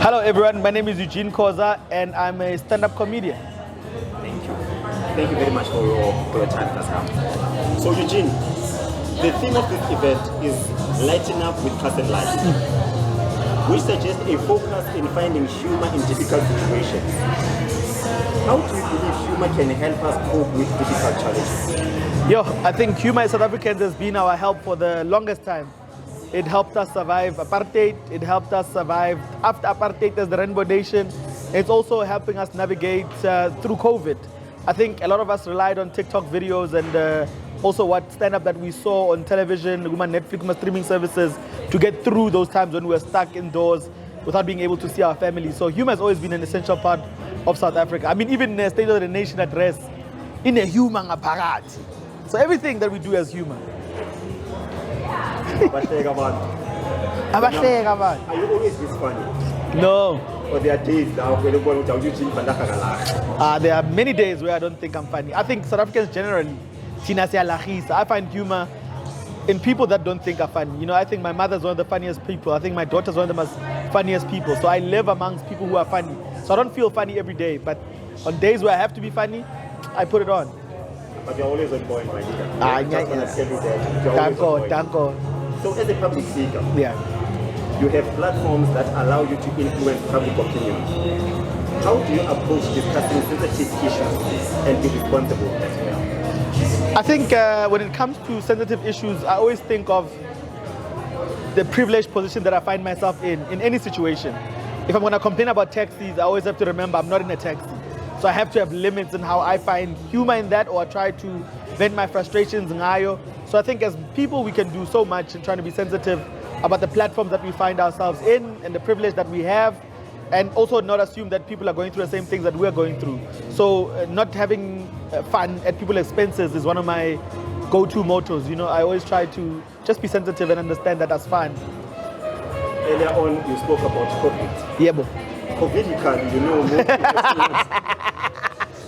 Hello everyone, my name is Eugene Khoza and I'm a stand-up comedian. Thank you. Thank you very much for your time this time. So Eugene, the theme of this event is lighting up with Castle Lite, which suggests a focus in finding humor in difficult situations. How do you believe humor can help us cope with difficult challenges? I think humor in South Africans has been our help for the longest time. It helped us survive apartheid. It helped us survive after apartheid as the Rainbow Nation. It's also helping us navigate through COVID. I think a lot of us relied on TikTok videos and also what stand-up that we saw on television, Netflix, streaming services to get through those times when we were stuck indoors without being able to see our family. So humor has always been an essential part of South Africa. I mean, even in the State of the Nation address, in a humor apparat. So everything that we do as humor. Are you always this funny? No. Or there are days now when there are many days where I don't think I'm funny. I think South Africans generally, I find humor in people that don't think are funny. You know, I think my mother's one of the funniest people. I think my daughter's one of the most funniest people. So I live amongst people who are funny. So I don't feel funny every day, but on days where I have to be funny, I put it on. But you're always on point, my dear. Thank you. So as a public figure, you have platforms that allow you to influence public opinion. How do you approach discussing sensitive issues and be responsible as well? I think when it comes to sensitive issues, I always think of the privileged position that I find myself in any situation. If I'm going to complain about taxis, I always have to remember I'm not in a taxi. So I have to have limits in how I find humor in that, or try to vent my frustrations in Ayo. So I think as people we can do so much in trying to be sensitive about the platforms that we find ourselves in and the privilege that we have, and also not assume that people are going through the same things that we're going through. So not having fun at people's expenses is one of my go-to mottos. You know, I always try to just be sensitive and understand that as fun. Earlier on, you spoke about COVID. Yeah, bro. COVIDically, you know, most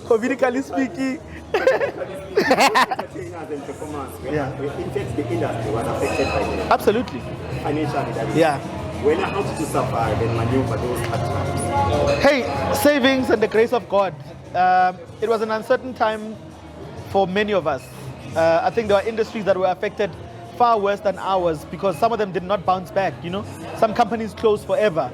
COVIDically speaking. Entertainers and performers, in fact, the industry was affected by them. Absolutely. Financially, that is. Yeah. When how did you survive and maneuver those hard times? Hey, savings and the grace of God. It was an uncertain time for many of us. I think there were industries that were affected far worse than ours because some of them did not bounce back. You know, some companies closed forever.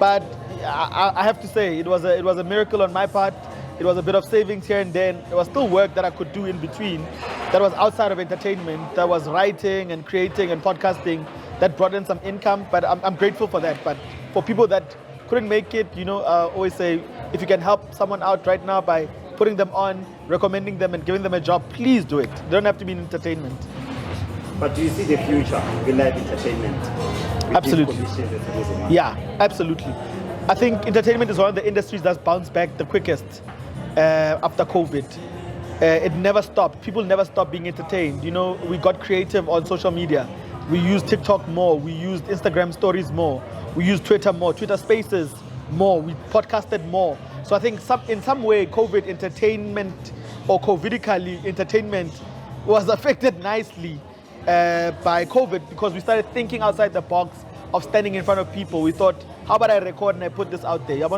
But I have to say, it was a miracle on my part. It was a bit of savings here and there. There was still work that I could do in between that was outside of entertainment, that was writing and creating and podcasting that brought in some income. But I'm grateful for that. But for people that couldn't make it, you know, I always say, if you can help someone out right now by putting them on, recommending them and giving them a job, please do it. They don't have to be in entertainment. But do you see the future in live entertainment? Absolutely. Yeah, absolutely. I think entertainment is one of the industries that's bounced back the quickest after COVID. It never stopped. People never stopped being entertained. You know, we got creative on social media. We used TikTok more. We used Instagram stories more. We used Twitter more, Twitter Spaces more. We podcasted more. So I think in some way, COVID entertainment or COVIDically entertainment was affected nicely by COVID because we started thinking outside the box of standing in front of people. We thought, how about I record and I put this out there? Yeah,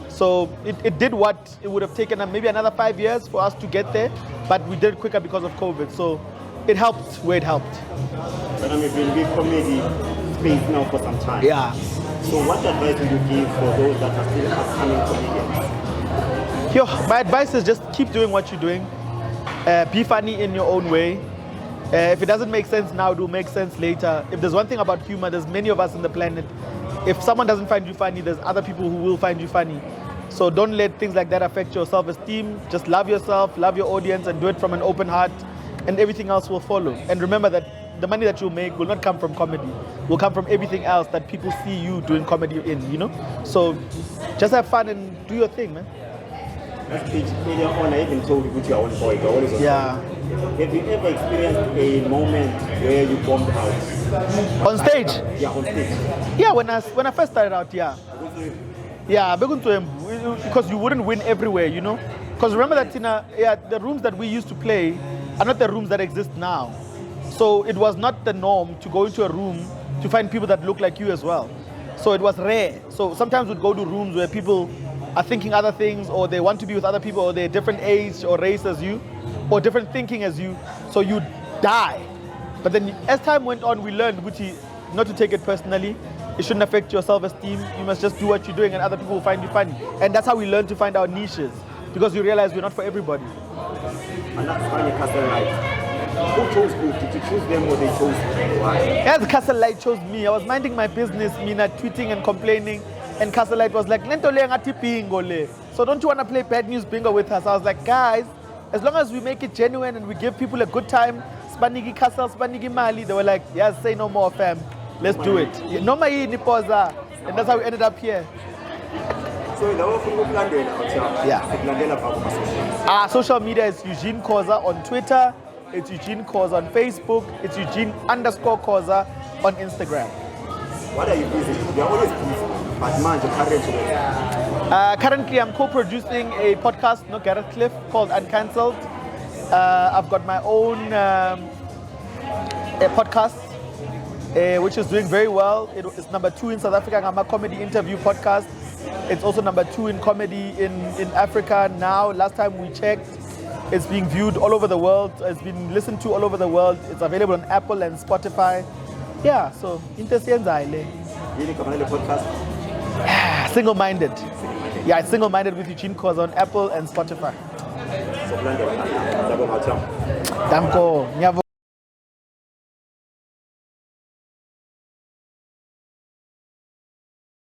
so it did what it would have taken maybe another 5 years for us to get there, but we did it quicker because of COVID. So it helped where it helped. But I mean, we've been comedy space now for some time. Yeah. So what advice would you give for those that are still upcoming comedians? My advice is just keep doing what you're doing. Be funny in your own way. If it doesn't make sense now, it will make sense later. If there's one thing about humor, there's many of us on the planet. If someone doesn't find you funny, there's other people who will find you funny. So don't let things like that affect your self-esteem. Just love yourself, love your audience, and do it from an open heart, and everything else will follow. And remember that the money that you make will not come from comedy. It will come from everything else that people see you doing comedy in, you know? So just have fun and do your thing, man. Earlier on, I even told you put your own boy. Yeah. Have you ever experienced a moment where you bombed out? On stage? Yeah, on stage. Yeah, when I first started out, yeah. Yeah, because you wouldn't win everywhere, you know? Because remember that the rooms that we used to play are not the rooms that exist now. So it was not the norm to go into a room to find people that look like you as well. So it was rare. So sometimes we'd go to rooms where people are thinking other things, or they want to be with other people, or they're different age or race as you, or different thinking as you. So you die. But then as time went on, we learned not to take it personally. It shouldn't affect your self-esteem. You must just do what you're doing and other people will find you funny. And that's how we learn to find our niches, because you realize we're not for everybody. And that's why Castle Lite. Who chose who? Did you choose them or they chose you? Why? As Castle Lite chose me, I was minding my business, tweeting and complaining, and Castle Lite was like, "Lento le ngati bingo le." So don't you want to play bad news bingo with us? I was like, guys, as long as we make it genuine and we give people a good time, spanigi castle, spanigi mali, they were like, yes, say no more, fam. Let's do it. No more nipoza. And that's how we ended up here. So the whole thing yeah. Social media is Eugene Khoza on Twitter. It's Eugene Khoza on Facebook. It's Eugene_Khoza on Instagram. What are you busy? You're always busy. But man, currently, I'm co-producing a podcast, no Gareth Cliff, called Uncancelled. I've got my own a podcast, which is doing very well. It's number 2 in South Africa. I'm a comedy interview podcast. It's also number 2 in comedy in Africa now. Last time we checked, it's being viewed all over the world. It's been listened to all over the world. It's available on Apple and Spotify. Yeah, so Intercienzile. Single-minded. Yeah, it's Single-minded with Eugene Khoza on Apple and Spotify. So,